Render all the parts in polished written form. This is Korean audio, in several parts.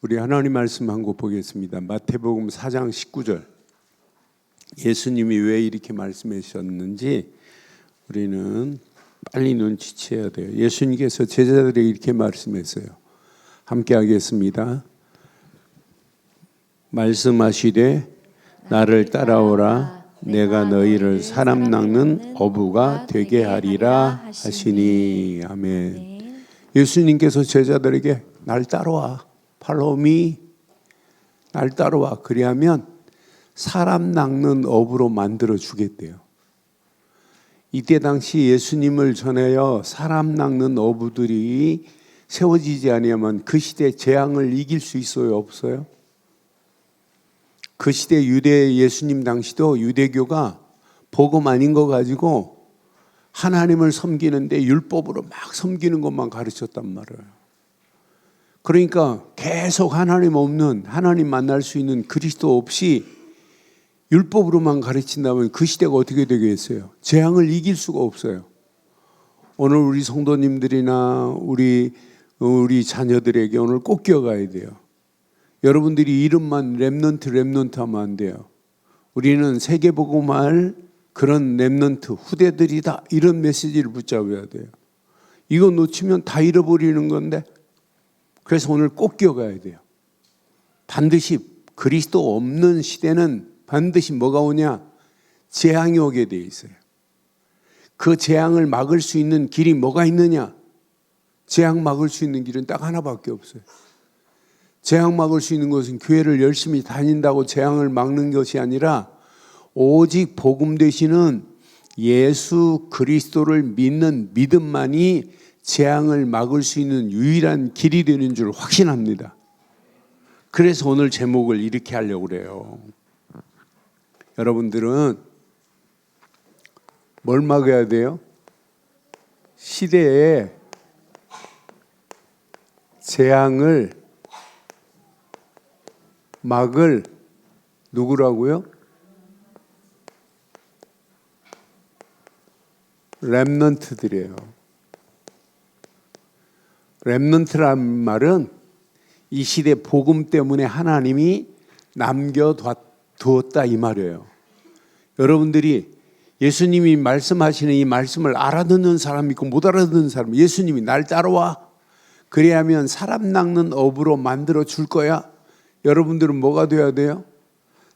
우리 하나님 말씀 한 곳 보겠습니다. 마태복음 4장 19절. 예수님이 왜 이렇게 말씀하셨는지 우리는 빨리 눈치채야 돼요. 예수님께서 제자들에게 이렇게 말씀했어요. 함께 하겠습니다. 말씀하시되 나를 따라오라. 내가 너희를 사람 낚는 어부가 되게 하리라 하시니. 아멘. 예수님께서 제자들에게 날 따라와. Follow me. 날 따라와. 그리하면 사람 낚는 어부로 만들어 주겠대요. 이때 당시 예수님을 전하여 사람 낚는 어부들이 세워지지 아니하면 그 시대 재앙을 이길 수 있어요? 없어요? 그 시대 유대 예수님 당시도 유대교가 복음 아닌 거 가지고 하나님을 섬기는데 율법으로 막 섬기는 것만 가르쳤단 말이에요. 그러니까 계속 하나님 없는, 하나님 만날 수 있는 그리스도 없이 율법으로만 가르친다면 그 시대가 어떻게 되겠어요? 재앙을 이길 수가 없어요. 오늘 우리 성도님들이나 우리 자녀들에게 오늘 꼭 기억해야 돼요. 여러분들이 이름만 렘넌트 하면 안 돼요. 우리는 세계복음할 그런 렘넌트 후대들이다, 이런 메시지를 붙잡아야 돼요. 이거 놓치면 다 잃어버리는 건데, 그래서 오늘 꼭 기억해야 돼요. 반드시 그리스도 없는 시대는 반드시 뭐가 오냐? 재앙이 오게 돼 있어요. 그 재앙을 막을 수 있는 길이 뭐가 있느냐? 재앙 막을 수 있는 길은 딱 하나밖에 없어요. 재앙 막을 수 있는 것은 교회를 열심히 다닌다고 재앙을 막는 것이 아니라 오직 복음 되시는 예수 그리스도를 믿는 믿음만이 재앙을 막을 수 있는 유일한 길이 되는 줄 확신합니다. 그래서 오늘 제목을 이렇게 하려고 그래요. 여러분들은 뭘 막아야 돼요? 시대에 재앙을 막을 누구라고요? 렘넌트들이에요. 렘넌트란 말은 이 시대 복음 때문에 하나님이 남겨두었다 이 말이에요. 여러분들이 예수님이 말씀하시는 이 말씀을 알아듣는 사람이 있고 못 알아듣는 사람, 예수님이 날 따라와. 그래야면 사람 낚는 어부로 만들어 줄 거야. 여러분들은 뭐가 돼야 돼요?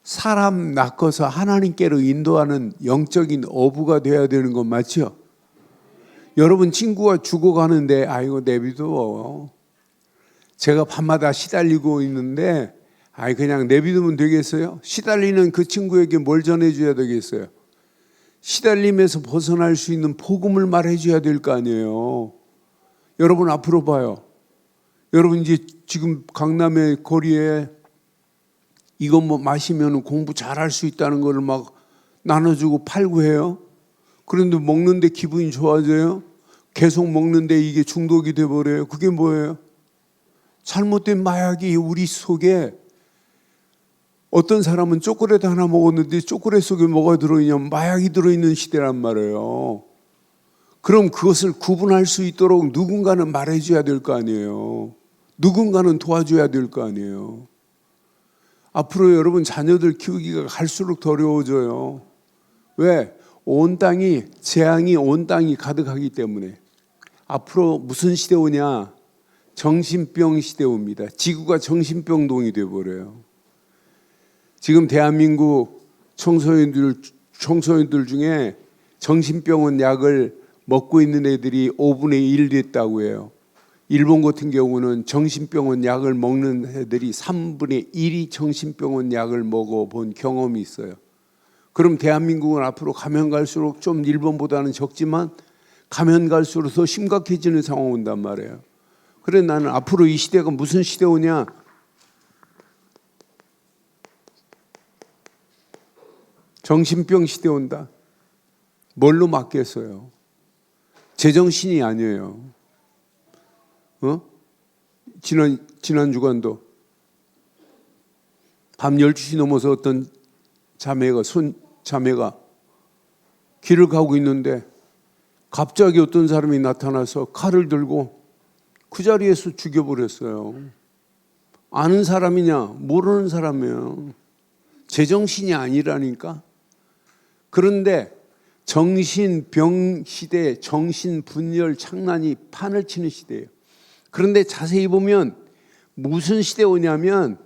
사람 낚아서 하나님께로 인도하는 영적인 어부가 돼야 되는 건 맞죠? 여러분 친구가 죽어가는데 아이고 내비둬. 제가 밤마다 시달리고 있는데 그냥 내비두면 되겠어요? 시달리는 그 친구에게 뭘 전해줘야 되겠어요? 시달림에서 벗어날 수 있는 복음을 말해줘야 될 거 아니에요. 여러분 앞으로 봐요. 여러분 이제 지금 강남의 거리에 이거 뭐 마시면 공부 잘할 수 있다는 걸 막 나눠주고 팔고 해요. 그런데 먹는데 기분이 좋아져요? 계속 먹는데 이게 중독이 돼버려요. 그게 뭐예요? 잘못된 마약이 우리 속에, 어떤 사람은 초콜릿 하나 먹었는데 초콜릿 속에 뭐가 들어있냐면 마약이 들어있는 시대란 말이에요. 그럼 그것을 구분할 수 있도록 누군가는 말해줘야 될 거 아니에요. 누군가는 도와줘야 될 거 아니에요. 앞으로 여러분 자녀들 키우기가 갈수록 더 어려워져요. 왜? 온 땅이, 재앙이 온 땅이 가득하기 때문에. 앞으로 무슨 시대 오냐? 정신병 시대 옵니다. 지구가 정신병동이 되어버려요. 지금 대한민국 청소년들 중에 정신병원 약을 먹고 있는 애들이 5분의 1 됐다고 해요. 일본 같은 경우는 정신병원 약을 먹는 애들이 3분의 1이 정신병원 약을 먹어본 경험이 있어요. 그럼 대한민국은 앞으로 가면 갈수록 좀 일본보다는 적지만 가면 갈수록 더 심각해지는 상황이 온단 말이에요. 그래 나는 앞으로 이 시대가 무슨 시대 오냐? 정신병 시대 온다. 뭘로 막겠어요? 제정신이 아니에요. 지난 주간도 밤 12시 넘어서 어떤 자매가 길을 가고 있는데 갑자기 어떤 사람이 나타나서 칼을 들고 그 자리에서 죽여버렸어요. 아는 사람이냐? 모르는 사람이에요. 제정신이 아니라니까. 그런데 정신병 시대, 정신분열 창난이 판을 치는 시대예요. 그런데 자세히 보면 무슨 시대 오냐면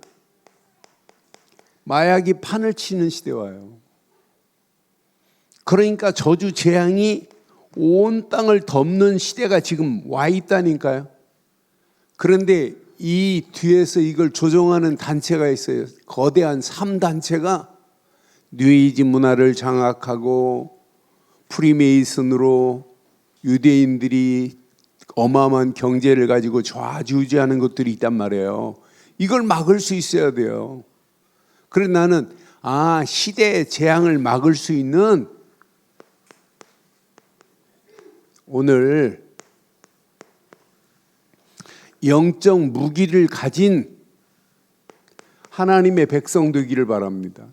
마약이 판을 치는 시대 와요. 그러니까 저주 재앙이 온 땅을 덮는 시대가 지금 와 있다니까요. 그런데 이 뒤에서 이걸 조종하는 단체가 있어요. 거대한 3단체가 뉴에이지 문화를 장악하고 프리메이슨으로 유대인들이 어마어마한 경제를 가지고 좌지우지하는 것들이 있단 말이에요. 이걸 막을 수 있어야 돼요. 그래서 나는 시대의 재앙을 막을 수 있는 오늘 영적 무기를 가진 하나님의 백성 되기를 바랍니다.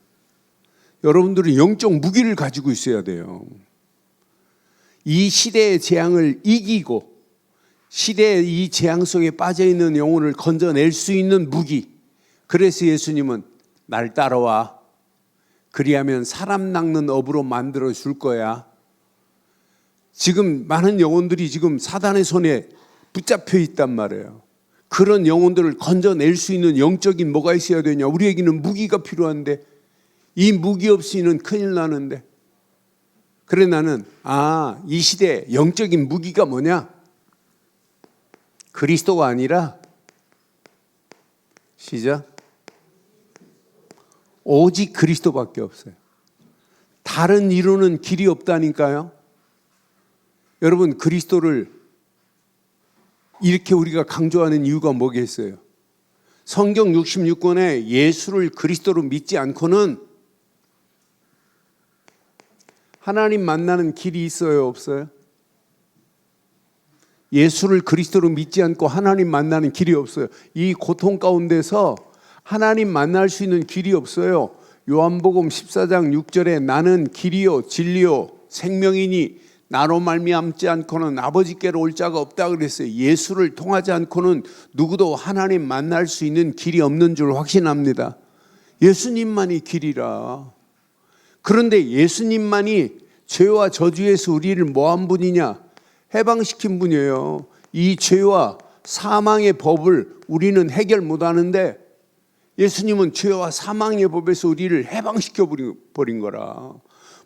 여러분들은 영적 무기를 가지고 있어야 돼요. 이 시대의 재앙을 이기고 시대의 이 재앙 속에 빠져있는 영혼을 건져낼 수 있는 무기. 그래서 예수님은 날 따라와. 그리하면 사람 낚는 업으로 만들어 줄 거야. 지금 많은 영혼들이 지금 사단의 손에 붙잡혀 있단 말이에요. 그런 영혼들을 건져낼 수 있는 영적인 뭐가 있어야 되냐? 우리에게는 무기가 필요한데 이 무기 없이는 큰일 나는데. 그래 나는 이 시대 영적인 무기가 뭐냐? 그리스도가 아니라 시작. 오직 그리스도밖에 없어요. 다른 이루는 길이 없다니까요. 여러분 그리스도를 이렇게 우리가 강조하는 이유가 뭐겠어요? 성경 66권에 예수를 그리스도로 믿지 않고는 하나님 만나는 길이 있어요, 없어요? 예수를 그리스도로 믿지 않고 하나님 만나는 길이 없어요. 이 고통 가운데서 하나님 만날 수 있는 길이 없어요. 요한복음 14장 6절에 나는 길이요 진리요 생명이니 나로 말미암지 않고는 아버지께로 올 자가 없다 그랬어요. 예수를 통하지 않고는 누구도 하나님 만날 수 있는 길이 없는 줄 확신합니다. 예수님만이 길이라. 그런데 예수님만이 죄와 저주에서 우리를 뭐한 분이냐? 해방시킨 분이에요. 이 죄와 사망의 법을 우리는 해결 못하는데 예수님은 죄와 사망의 법에서 우리를 해방시켜 버린 거라.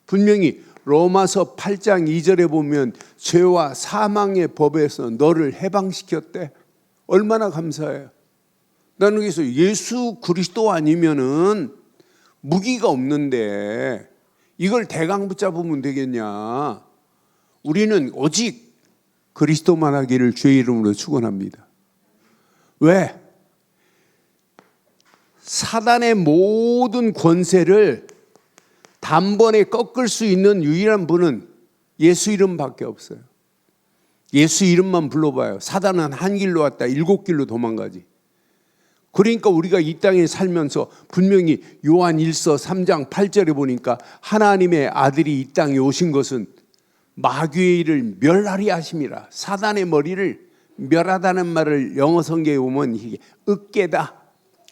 분명히 로마서 8장 2절에 보면 죄와 사망의 법에서 너를 해방시켰대. 얼마나 감사해요. 나는 그래서 예수 그리스도 아니면은 무기가 없는데 이걸 대강 붙잡으면 되겠냐. 우리는 오직 그리스도만 하기를 주의 이름으로 축원합니다. 왜? 사단의 모든 권세를 단번에 꺾을 수 있는 유일한 분은 예수 이름밖에 없어요. 예수 이름만 불러봐요. 사단은 한 길로 왔다 7길로 도망가지. 그러니까 우리가 이 땅에 살면서 분명히 요한 1서 3장 8절에 보니까 하나님의 아들이 이 땅에 오신 것은 마귀의 일을 멸하리 하심이라. 사단의 머리를 멸하다는 말을 영어 성경에 보면 이게 으깨다.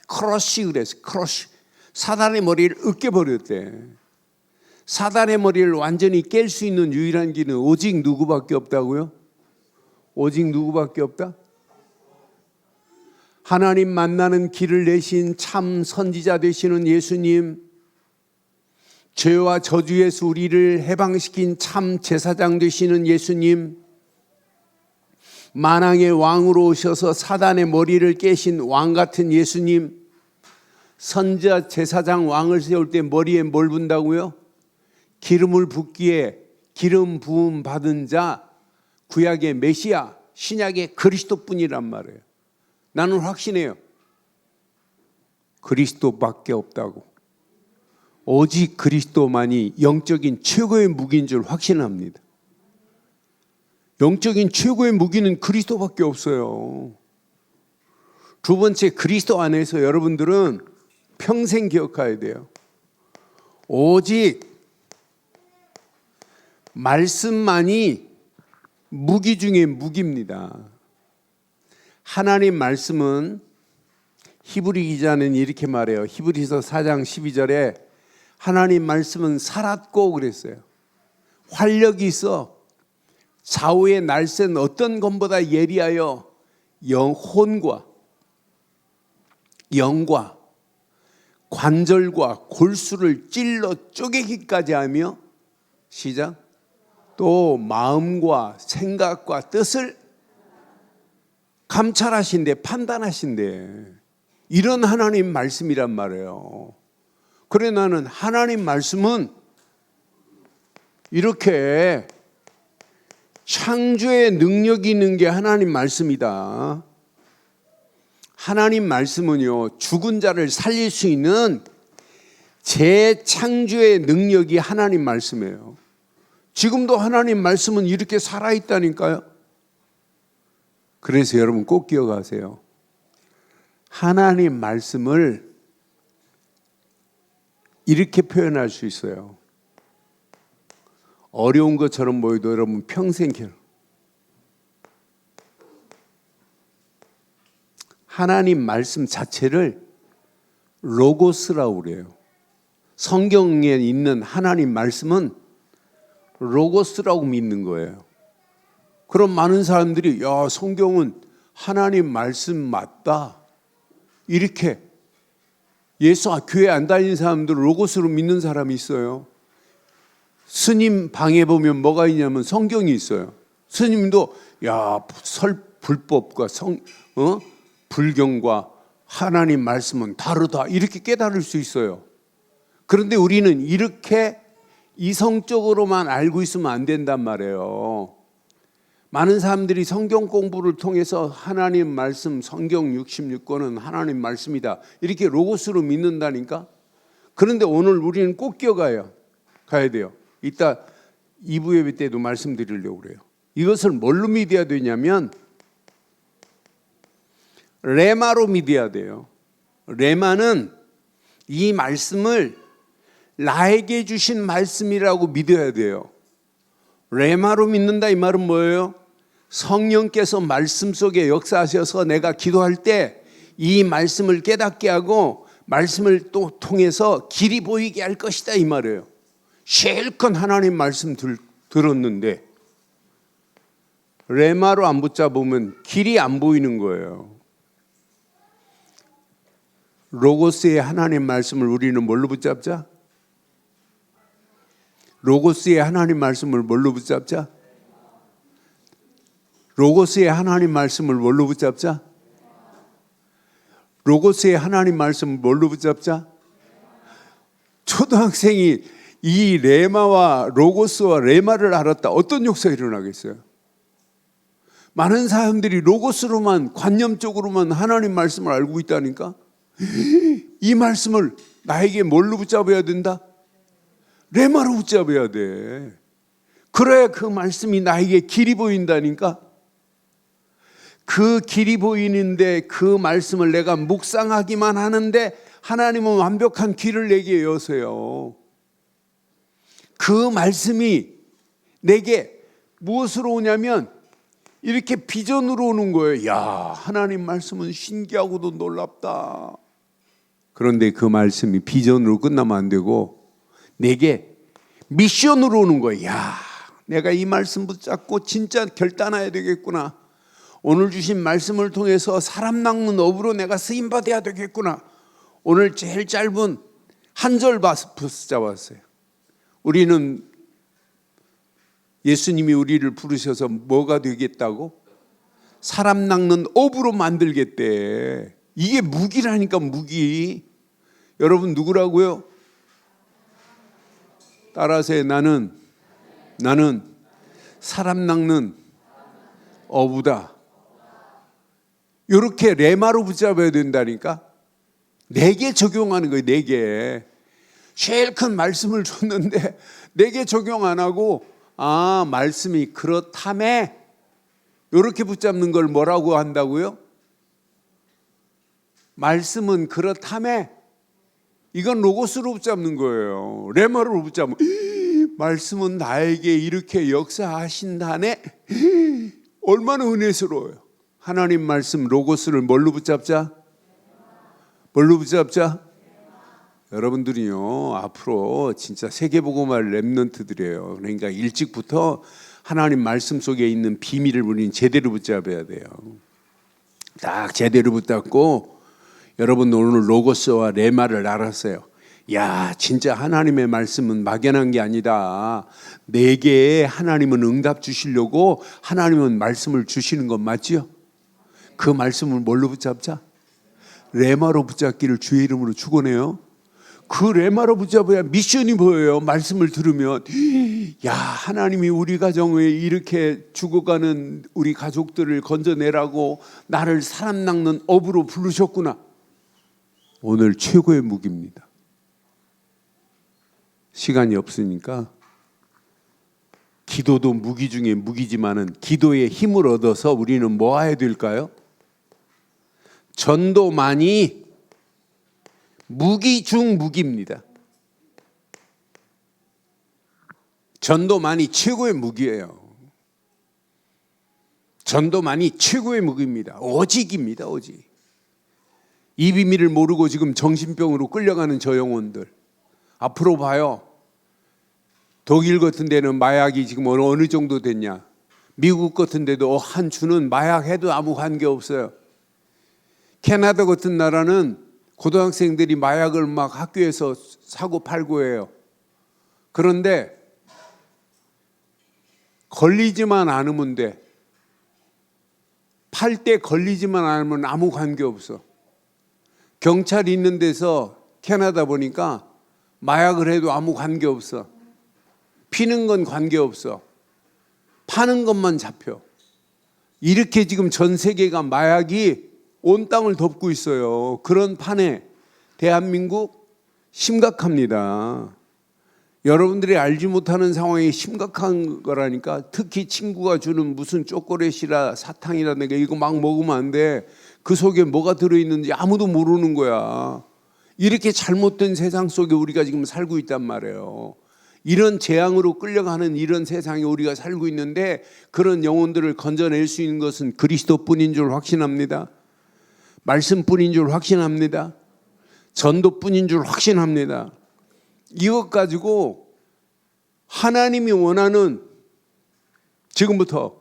크러쉬 그래서 크러쉬. 사단의 머리를 으깨버렸대. 사단의 머리를 완전히 깰 수 있는 유일한 길은 오직 누구밖에 없다고요? 오직 누구밖에 없다? 하나님 만나는 길을 내신 참 선지자 되시는 예수님, 죄와 저주에서 우리를 해방시킨 참 제사장 되시는 예수님, 만왕의 왕으로 오셔서 사단의 머리를 깨신 왕 같은 예수님, 선지자 제사장 왕을 세울 때 머리에 뭘 분다고요? 기름을 붓기에 기름 부음 받은 자, 구약의 메시아, 신약의 그리스도뿐이란 말이에요. 나는 확신해요. 그리스도밖에 없다고. 오직 그리스도만이 영적인 최고의 무기인 줄 확신합니다. 영적인 최고의 무기는 그리스도밖에 없어요. 두 번째, 그리스도 안에서 여러분들은 평생 기억해야 돼요. 오직 말씀만이 무기 중에 무기입니다. 하나님 말씀은 히브리 기자는 이렇게 말해요. 히브리서 4장 12절에 하나님 말씀은 살았고 그랬어요. 활력이 있어. 좌우의 날쌘 어떤 것보다 예리하여 영혼과 영과 관절과 골수를 찔러 쪼개기까지 하며 시작. 또 마음과 생각과 뜻을 감찰하신대, 판단하신대. 이런 하나님 말씀이란 말이에요. 그래 나는 하나님 말씀은 이렇게 창조의 능력이 있는 게 하나님 말씀이다. 하나님 말씀은요, 죽은 자를 살릴 수 있는 재창조의 능력이 하나님 말씀이에요. 지금도 하나님 말씀은 이렇게 살아있다니까요. 그래서 여러분 꼭 기억하세요. 하나님 말씀을 이렇게 표현할 수 있어요. 어려운 것처럼 보여도 여러분 평생 하나님 말씀 자체를 로고스라고 그래요. 성경에 있는 하나님 말씀은 로고스라고 믿는 거예요. 그럼 많은 사람들이 야, 성경은 하나님 말씀 맞다. 이렇게 예수 교회 안 다니는 사람들 로고스로 믿는 사람이 있어요. 스님 방에 보면 뭐가 있냐면 성경이 있어요. 스님도 야, 불법과 불경과 하나님 말씀은 다르다. 이렇게 깨달을 수 있어요. 그런데 우리는 이렇게 이성적으로만 알고 있으면 안 된단 말이에요. 많은 사람들이 성경 공부를 통해서 하나님 말씀, 성경 66권은 하나님 말씀이다. 이렇게 로고스로 믿는다니까. 그런데 오늘 우리는 꼭 가야 돼요. 이따 2부 예배 때도 말씀드리려고 그래요. 이것을 뭘로 믿어야 되냐면 레마로 믿어야 돼요. 레마는 이 말씀을 나에게 주신 말씀이라고 믿어야 돼요. 레마로 믿는다 이 말은 뭐예요? 성령께서 말씀 속에 역사하셔서 내가 기도할 때 이 말씀을 깨닫게 하고 말씀을 또 통해서 길이 보이게 할 것이다 이 말이에요. 실컷 하나님 말씀 들었는데 레마로 안 붙잡으면 길이 안 보이는 거예요. 로고스의 하나님 말씀을 우리는 뭘로 붙잡자? 로고스의 하나님 말씀을 뭘로 붙잡자? 로고스의 하나님 말씀을 뭘로 붙잡자? 로고스의 하나님 말씀을 뭘로 붙잡자? 초등학생이 이 레마와 로고스와 레마를 알았다. 어떤 역사가 일어나겠어요? 많은 사람들이 로고스로만 관념적으로만 하나님 말씀을 알고 있다니까. 이 말씀을 나에게 뭘로 붙잡아야 된다? 레마로 붙잡아야 돼. 그래야 그 말씀이 나에게 길이 보인다니까. 그 길이 보이는데 그 말씀을 내가 묵상하기만 하는데 하나님은 완벽한 길을 내게 여세요. 그 말씀이 내게 무엇으로 오냐면 이렇게 비전으로 오는 거예요. 야, 하나님 말씀은 신기하고도 놀랍다. 그런데 그 말씀이 비전으로 끝나면 안 되고 내게 미션으로 오는 거예요. 야, 내가 이 말씀 붙잡고 진짜 결단해야 되겠구나. 오늘 주신 말씀을 통해서 사람 낚는 업으로 내가 쓰임받아야 되겠구나. 오늘 제일 짧은 한 절 붙잡았어요. 우리는 예수님이 우리를 부르셔서 뭐가 되겠다고? 사람 낚는 업으로 만들겠대. 이게 무기라니까, 무기. 여러분 누구라고요? 따라서 나는 사람 낚는 어부다. 이렇게 레마로 붙잡아야 된다니까. 내게 적용하는 거예요. 내게 제일 큰 말씀을 줬는데 내게 적용 안 하고 아, 말씀이 그렇다며 이렇게 붙잡는 걸 뭐라고 한다고요? 말씀은 그렇다며. 이건 로고스로 붙잡는 거예요. 레마로 붙잡으면 말씀은 나에게 이렇게 역사하신다네. 얼마나 은혜스러워요. 하나님 말씀 로고스를 뭘로 붙잡자? 뭘로 붙잡자? 여러분들이요, 앞으로 진짜 세계복음할 렘넌트들이에요. 그러니까 일찍부터 하나님 말씀 속에 있는 비밀을 우리는 제대로 붙잡아야 돼요. 딱 제대로 붙잡고, 여러분 오늘 로고스와 레마를 알았어요. 야, 진짜 하나님의 말씀은 막연한 게 아니다. 내게 하나님은 응답 주시려고 하나님은 말씀을 주시는 건 맞지요? 그 말씀을 뭘로 붙잡자? 레마로 붙잡기를 주의 이름으로 축원해요. 그 레마로 붙잡아야 미션이 보여요. 말씀을 들으면, 야, 하나님이 우리 가정에 이렇게 죽어가는 우리 가족들을 건져내라고 나를 사람 낚는 업으로 부르셨구나. 오늘 최고의 무기입니다. 시간이 없으니까 기도도 무기 중에 무기지만은 기도의 힘을 얻어서 우리는 뭐 해야 될까요? 전도만이 무기 중 무기입니다. 전도만이 최고의 무기예요. 전도만이 최고의 무기입니다. 오직입니다. 오직. 이 비밀을 모르고 지금 정신병으로 끌려가는 저 영혼들, 앞으로 봐요. 독일 같은 데는 마약이 지금 어느 정도 됐냐. 미국 같은 데도 한 주는 마약 해도 아무 관계 없어요. 캐나다 같은 나라는 고등학생들이 마약을 막 학교에서 사고 팔고 해요. 그런데 걸리지만 않으면 돼. 팔 때 걸리지만 않으면 아무 관계 없어. 경찰이 있는 데서 캐나다 보니까 마약을 해도 아무 관계 없어. 피는 건 관계 없어. 파는 것만 잡혀. 이렇게 지금 전 세계가 마약이 온 땅을 덮고 있어요. 그런 판에 대한민국 심각합니다. 여러분들이 알지 못하는 상황이 심각한 거라니까. 특히 친구가 주는 무슨 초콜릿이라 사탕이라든가 이거 막 먹으면 안 돼. 그 속에 뭐가 들어있는지 아무도 모르는 거야. 이렇게 잘못된 세상 속에 우리가 지금 살고 있단 말이에요. 이런 재앙으로 끌려가는 이런 세상에 우리가 살고 있는데, 그런 영혼들을 건져낼 수 있는 것은 그리스도뿐인 줄 확신합니다. 말씀뿐인 줄 확신합니다. 전도뿐인 줄 확신합니다. 이것 가지고 하나님이 원하는, 지금부터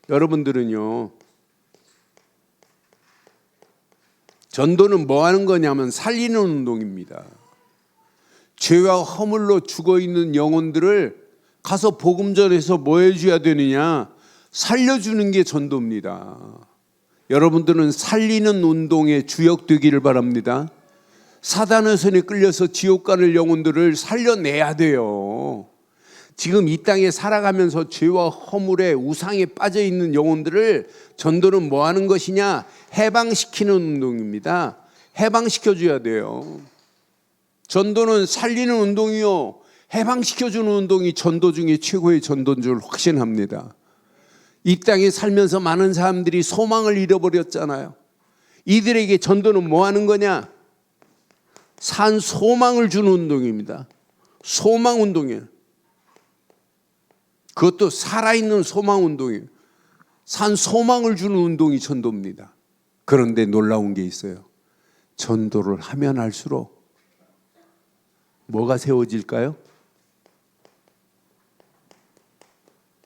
여러분들은요, 전도는 뭐 하는 거냐면 살리는 운동입니다. 죄와 허물로 죽어있는 영혼들을 가서 복음 전해서 뭐 해줘야 되느냐? 살려주는 게 전도입니다. 여러분들은 살리는 운동에 주역되기를 바랍니다. 사단의 손에 끌려서 지옥 가는 영혼들을 살려내야 돼요. 지금 이 땅에 살아가면서 죄와 허물에 우상에 빠져있는 영혼들을 전도는 뭐 하는 것이냐? 해방시키는 운동입니다. 해방시켜줘야 돼요. 전도는 살리는 운동이요, 해방시켜주는 운동이 전도 중에 최고의 전도인 줄 확신합니다. 이 땅에 살면서 많은 사람들이 소망을 잃어버렸잖아요. 이들에게 전도는 뭐 하는 거냐? 산 소망을 주는 운동입니다. 소망 운동이에요. 그것도 살아있는 소망 운동이에요. 산 소망을 주는 운동이 전도입니다. 그런데 놀라운 게 있어요. 전도를 하면 할수록 뭐가 세워질까요?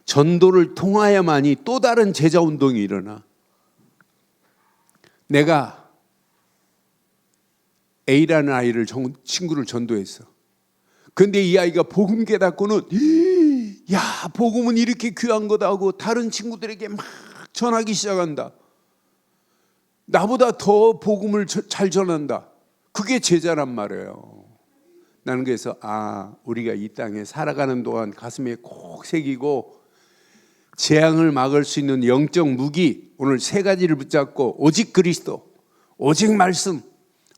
전도를 통하여만이 또 다른 제자 운동이 일어나. 내가 A라는 아이를 친구를 전도했어. 근데 이 아이가 복음 깨닫고는, 야, 복음은 이렇게 귀한 거다 하고 다른 친구들에게 막 전하기 시작한다. 나보다 더 복음을 잘 전한다. 그게 제자란 말이에요. 나는 그래서 우리가 이 땅에 살아가는 동안 가슴에 꼭 새기고 재앙을 막을 수 있는 영적 무기, 오늘 세 가지를 붙잡고 오직 그리스도, 오직 말씀,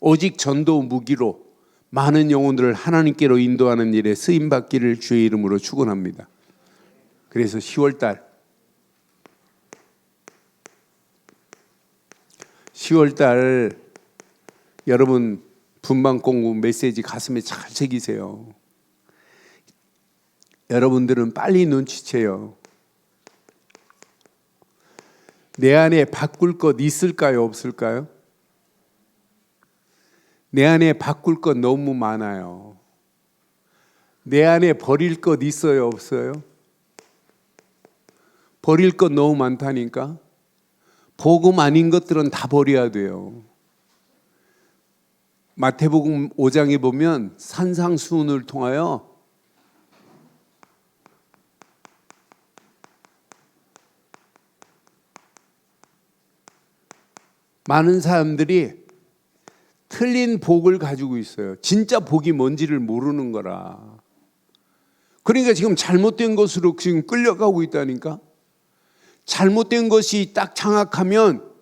오직 전도 무기로 많은 영혼들을 하나님께로 인도하는 일에 쓰임받기를 주의 이름으로 축원합니다. 그래서 10월달 여러분 분방공부 메시지 가슴에 잘 새기세요. 여러분들은 빨리 눈치채요. 내 안에 바꿀 것 있을까요? 없을까요? 내 안에 바꿀 것 너무 많아요. 내 안에 버릴 것 있어요, 없어요? 버릴 것 너무 많다니까. 복음 아닌 것들은 다 버려야 돼요. 마태복음 5장에 보면 산상수훈을 통하여 많은 사람들이 틀린 복을 가지고 있어요. 진짜 복이 뭔지를 모르는 거라. 그러니까 지금 잘못된 것으로 지금 끌려가고 있다니까. 잘못된 것이 딱 장악하면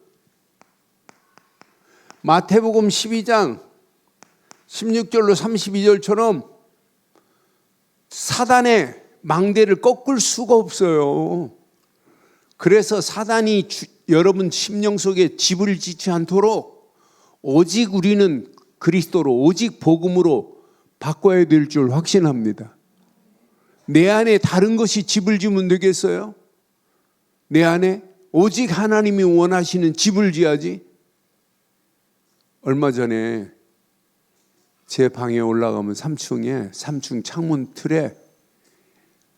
마태복음 12장 16절로 32절처럼 사단의 망대를 꺾을 수가 없어요. 그래서 사단이 여러분 심령 속에 집을 짓지 않도록 오직 우리는 그리스도로 오직 복음으로 바꿔야 될 줄 확신합니다. 내 안에 다른 것이 집을 지으면 되겠어요? 내 안에 오직 하나님이 원하시는 집을 지어야지. 얼마 전에 제 방에 올라가면 3층 창문 틀에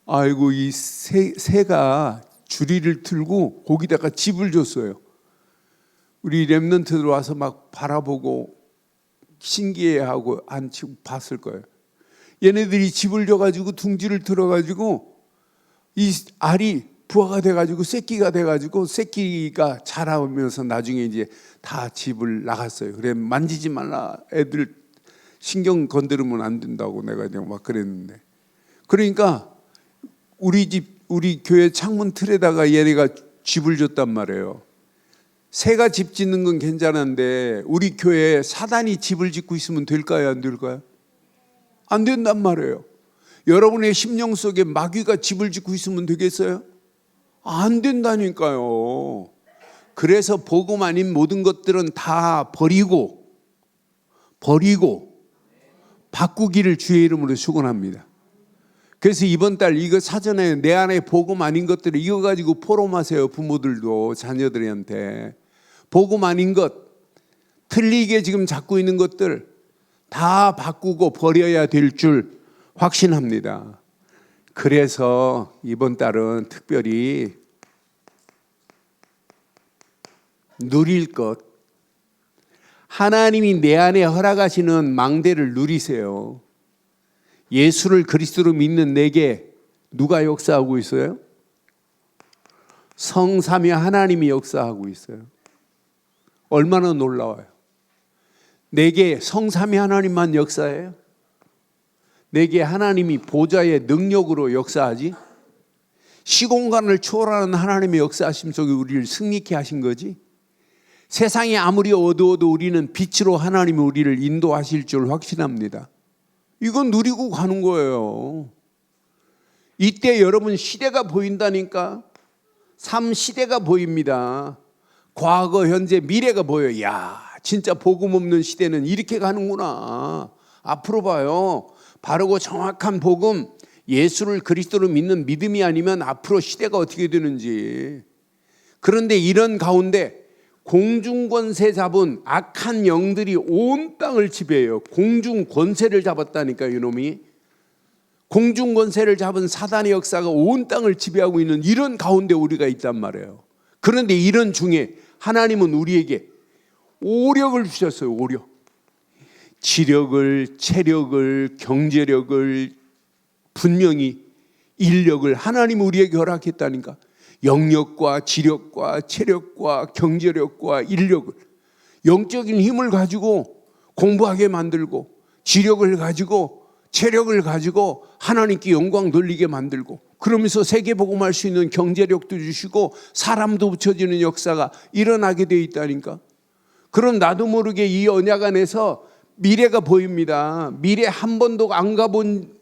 아이고 이 새가 주리를 틀고 거기다가 집을 줬어요. 우리 랩런트들 와서 막 바라보고 신기해하고 앉히고 봤을 거예요. 얘네들이 집을 줘가지고 둥지를 틀어가지고 이 알이 부화가 돼가지고 새끼가 돼가지고 새끼가 자라면서 나중에 이제 다 집을 나갔어요. 그래 만지지 말라, 애들 신경 건드리면 안 된다고 내가 그냥 막 그랬는데, 그러니까 우리 교회 창문 틀에다가 얘네가 집을 줬단 말이에요. 새가 집 짓는 건 괜찮은데 우리 교회에 사단이 집을 짓고 있으면 될까요, 안 될까요? 안 된단 말이에요. 여러분의 심령 속에 마귀가 집을 짓고 있으면 되겠어요? 안 된다니까요. 그래서 복음 아닌 모든 것들은 다 버리고 바꾸기를 주의 이름으로 축원합니다. 그래서 이번 달 이거 사전에 내 안에 복음 아닌 것들을 이거 가지고 포럼하세요. 부모들도 자녀들한테 복음 아닌 것, 틀리게 지금 잡고 있는 것들 다 바꾸고 버려야 될 줄 확신합니다. 그래서 이번 달은 특별히 누릴 것, 하나님이 내 안에 허락하시는 망대를 누리세요. 예수를 그리스도로 믿는 내게 누가 역사하고 있어요? 성삼위 하나님이 역사하고 있어요. 얼마나 놀라워요. 내게 성삼위 하나님만 역사해요? 내게 하나님이 보좌의 능력으로 역사하지? 시공간을 초월하는 하나님의 역사하심 속에 우리를 승리케 하신 거지? 세상이 아무리 어두워도 우리는 빛으로 하나님이 우리를 인도하실 줄 확신합니다. 이건 누리고 가는 거예요. 이때 여러분 시대가 보인다니까. 삶 시대가 보입니다. 과거, 현재, 미래가 보여요. 야, 진짜 복음 없는 시대는 이렇게 가는구나. 앞으로 봐요. 바르고 정확한 복음, 예수를 그리스도로 믿는 믿음이 아니면 앞으로 시대가 어떻게 되는지. 그런데 이런 가운데 공중권세 잡은 악한 영들이 온 땅을 지배해요. 공중권세를 잡았다니까 이놈이. 공중권세를 잡은 사단의 역사가 온 땅을 지배하고 있는 이런 가운데 우리가 있단 말이에요. 그런데 이런 중에 하나님은 우리에게 오력을 주셨어요. 오력. 지력을, 체력을, 경제력을, 분명히 인력을 하나님이 우리에게 허락했다니까. 영력과 지력과 체력과 경제력과 인력을, 영적인 힘을 가지고 공부하게 만들고, 지력을 가지고 체력을 가지고 하나님께 영광 돌리게 만들고, 그러면서 세계복음할 수 있는 경제력도 주시고 사람도 붙여지는 역사가 일어나게 되어 있다니까. 그럼 나도 모르게 이 언약 안에서 미래가 보입니다. 미래 한 번도 안 가본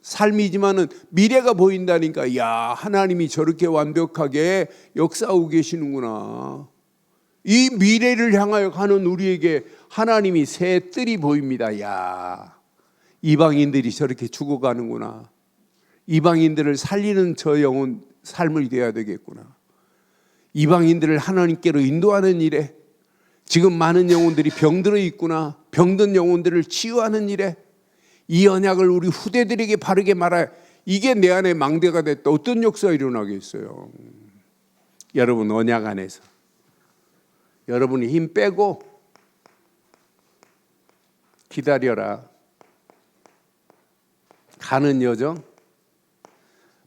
삶이지만은 미래가 보인다니까. 야, 하나님이 저렇게 완벽하게 역사하고 계시는구나. 이 미래를 향하여 가는 우리에게 하나님이 새 뜰이 보입니다. 야, 이방인들이 저렇게 죽어가는구나. 이방인들을 살리는 저 영혼 삶을 되어야 되겠구나. 이방인들을 하나님께로 인도하는 일에 지금 많은 영혼들이 병들어 있구나. 병든 영혼들을 치유하는 일에 이 언약을 우리 후대들에게 바르게 말하여 이게 내 안에 망대가 됐다. 어떤 역사가 일어나겠어요? 여러분 언약 안에서 여러분이 힘 빼고 기다려라. 가는 여정,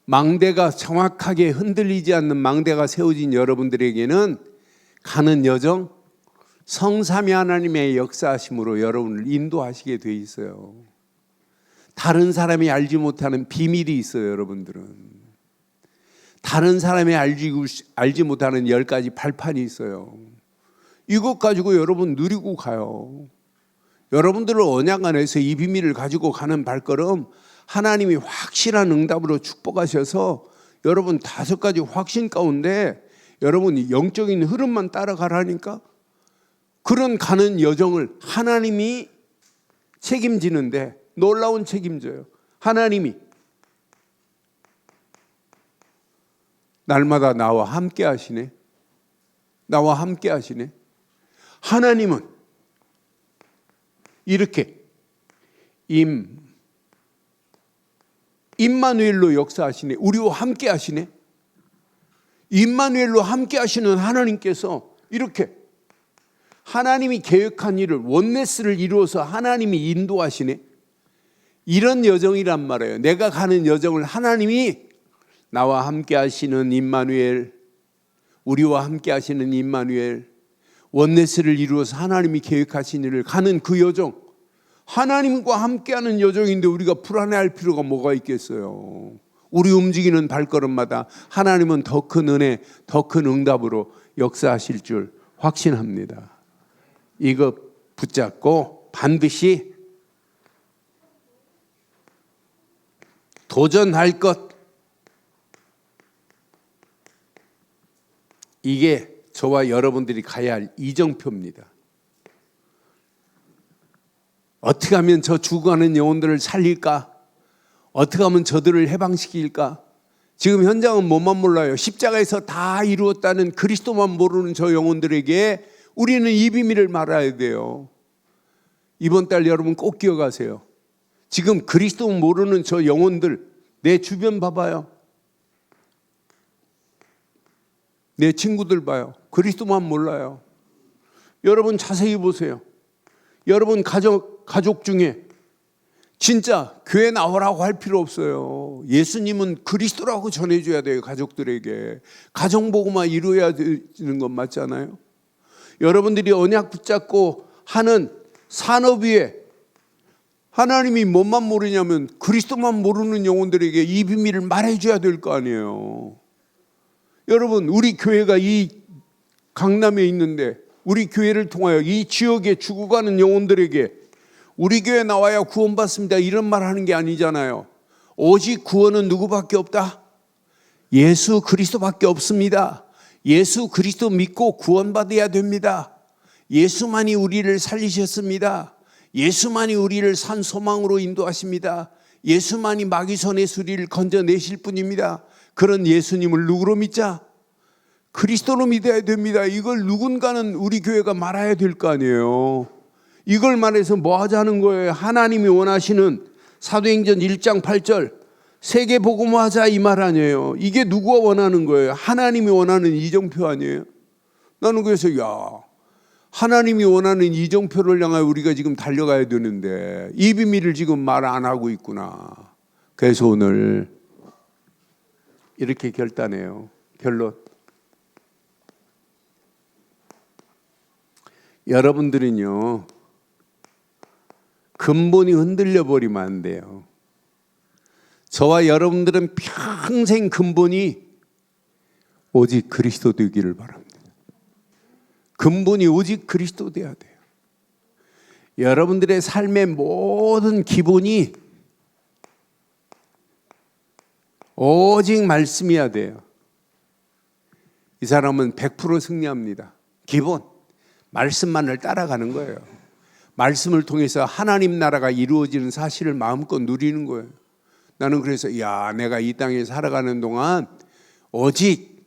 망대가 정확하게 흔들리지 않는 망대가 세워진 여러분들에게는 가는 여정, 성삼위 하나님의 역사하심으로 여러분을 인도하시게 돼 있어요. 다른 사람이 알지 못하는 비밀이 있어요. 여러분들은 다른 사람이 알지 못하는 10가지 발판이 있어요. 이것 가지고 여러분 누리고 가요. 여러분들을 언약 안에서 이 비밀을 가지고 가는 발걸음, 하나님이 확실한 응답으로 축복하셔서 여러분 5가지 확신 가운데 여러분이 영적인 흐름만 따라가라니까 그런 가는 여정을 하나님이 책임지는데 놀라운 책임져요. 하나님이 날마다 나와 함께 하시네. 나와 함께 하시네. 하나님은 이렇게 임마누엘로 역사하시네. 우리와 함께 하시네. 임마누엘로 함께 하시는 하나님께서 이렇게 하나님이 계획한 일을 원네스를 이루어서 하나님이 인도하시네. 이런 여정이란 말이에요. 내가 가는 여정을 하나님이 나와 함께 하시는 임마누엘, 우리와 함께 하시는 임마누엘, 원네스를 이루어서 하나님이 계획하신 일을 가는 그 여정, 하나님과 함께하는 여정인데 우리가 불안해할 필요가 뭐가 있겠어요? 우리 움직이는 발걸음마다 하나님은 더 큰 은혜, 더 큰 응답으로 역사하실 줄 확신합니다. 이거 붙잡고 반드시 도전할 것, 이게 저와 여러분들이 가야 할 이정표입니다. 어떻게 하면 저 죽어가는 영혼들을 살릴까? 어떻게 하면 저들을 해방시킬까? 지금 현장은 뭐만 몰라요. 십자가에서 다 이루었다는 그리스도만 모르는 저 영혼들에게 우리는 이 비밀을 말해야 돼요. 이번 달 여러분 꼭 기억하세요. 지금 그리스도 모르는 저 영혼들, 내 주변 봐봐요. 내 친구들 봐요. 그리스도만 몰라요. 여러분 자세히 보세요. 여러분 가족 중에 진짜 교회 나오라고 할 필요 없어요. 예수님은 그리스도라고 전해줘야 돼요. 가족들에게. 가정복음만 이루어야 되는 건 맞잖아요. 여러분들이 언약 붙잡고 하는 산업 위에 하나님이 뭔만 모르냐면 그리스도만 모르는 영혼들에게 이 비밀을 말해줘야 될 거 아니에요. 여러분 우리 교회가 이 강남에 있는데 우리 교회를 통하여 이 지역에 죽어가는 영혼들에게 우리 교회 나와야 구원받습니다 이런 말 하는 게 아니잖아요. 오직 구원은 누구밖에 없다? 예수 그리스도밖에 없습니다. 예수 그리스도 믿고 구원받아야 됩니다. 예수만이 우리를 살리셨습니다. 예수만이 우리를 산 소망으로 인도하십니다. 예수만이 마귀손의 수리를 건져내실 분입니다. 그런 예수님을 누구로 믿자? 그리스도로 믿어야 됩니다. 이걸 누군가는 우리 교회가 말해야 될 거 아니에요. 이걸 말해서 뭐 하자는 거예요? 하나님이 원하시는 사도행전 1장 8절 세계 복음화하자 이 말 아니에요. 이게 누구가 원하는 거예요? 하나님이 원하는 이정표 아니에요? 나는 그래서 하나님이 원하는 이정표를 향하여 우리가 지금 달려가야 되는데 이 비밀을 지금 말 안 하고 있구나. 그래서 오늘 이렇게 결단해요. 결론. 여러분들은요, 근본이 흔들려 버리면 안 돼요. 저와 여러분들은 평생 근본이 오직 그리스도 되기를 바랍니다. 근본이 오직 그리스도 되어야 돼요. 여러분들의 삶의 모든 기본이 오직 말씀이어야 돼요. 이 사람은 100% 승리합니다. 기본, 말씀만을 따라가는 거예요. 말씀을 통해서 하나님 나라가 이루어지는 사실을 마음껏 누리는 거예요. 나는 그래서 내가 이 땅에 살아가는 동안 오직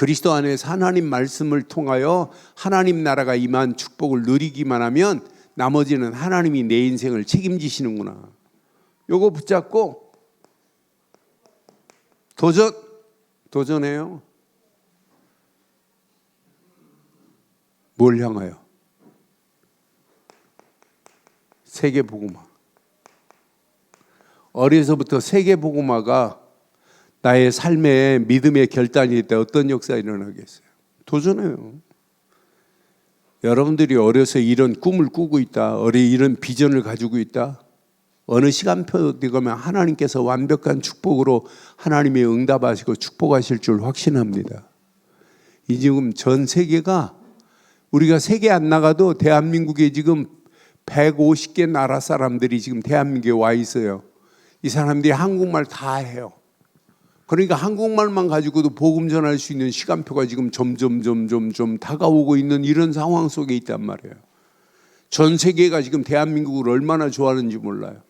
그리스도 안에서 하나님 말씀을 통하여 하나님 나라가 임한 축복을 누리기만 하면 나머지는 하나님이 내 인생을 책임지시는구나. 요거 붙잡고 도전해요. 뭘 향하여? 세계복음화. 어려서부터 세계복음화가 나의 삶의 믿음의 결단일 때 어떤 역사가 일어나겠어요? 도전해요. 여러분들이 어려서 이런 꿈을 꾸고 있다, 이런 비전을 가지고 있다, 어느 시간표 되면 하나님께서 완벽한 축복으로 하나님이 응답하시고 축복하실 줄 확신합니다. 이 지금 전 세계가, 우리가 세계 안 나가도 대한민국에 지금 150개 나라 사람들이 지금 대한민국에 와 있어요. 이 사람들이 한국말 다 해요. 그러니까 한국말만 가지고도 복음 전할 수 있는 시간표가 지금 점점 다가오고 있는 이런 상황 속에 있단 말이에요. 전 세계가 지금 대한민국을 얼마나 좋아하는지 몰라요.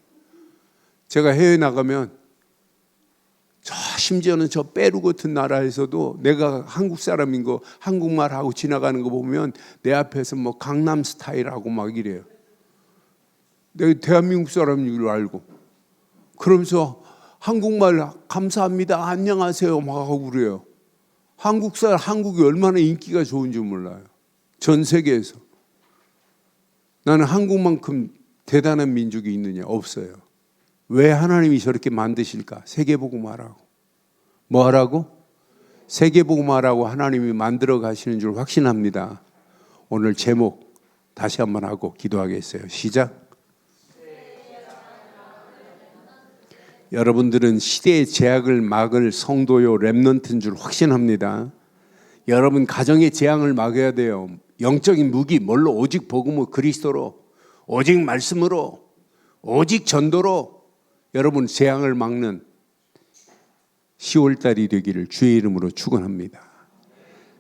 제가 해외 나가면 심지어는 저 페루 같은 나라에서도 내가 한국 사람인 거 한국말 하고 지나가는 거 보면 내 앞에서 뭐 강남 스타일하고 막 이래요. 내가 대한민국 사람인 줄 알고 그러면서 한국말 감사합니다 안녕하세요 막 하고 그래요. 한국이 얼마나 인기가 좋은지 몰라요. 전 세계에서. 나는 한국만큼 대단한 민족이 있느냐? 없어요. 왜 하나님이 저렇게 만드실까? 세계복음화라고. 뭐 하라고? 세계복음화라고 하나님이 만들어 가시는 줄 확신합니다. 오늘 제목 다시 한번 하고 기도하겠어요. 시작. 여러분들은 시대의 제약을 막을 성도요 렘넌트인 줄 확신합니다. 여러분 가정의 재앙을 막아야 돼요. 영적인 무기 뭘로? 오직 복음으로, 그리스도로, 오직 말씀으로, 오직 전도로 여러분 재앙을 막는 10월달이 되기를 주의 이름으로 축원합니다.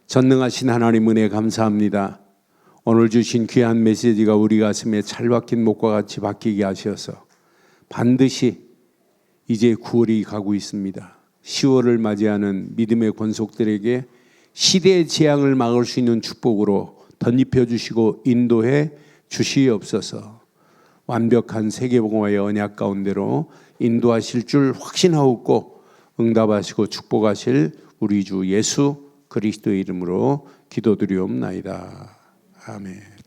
전능하신 하나님 은혜 감사합니다. 오늘 주신 귀한 메시지가 우리 가슴에 찰박힌 목과 같이 박히게 하셔서 반드시 이제 9월이 가고 있습니다. 10월을 맞이하는 믿음의 권속들에게 시대의 재앙을 막을 수 있는 축복으로 덧입혀 주시고 인도해 주시옵소서. 완벽한 세계복음화의 언약 가운데로 인도하실 줄 확신하옵고 응답하시고 축복하실 우리 주 예수 그리스도의 이름으로 기도드리옵나이다. 아멘.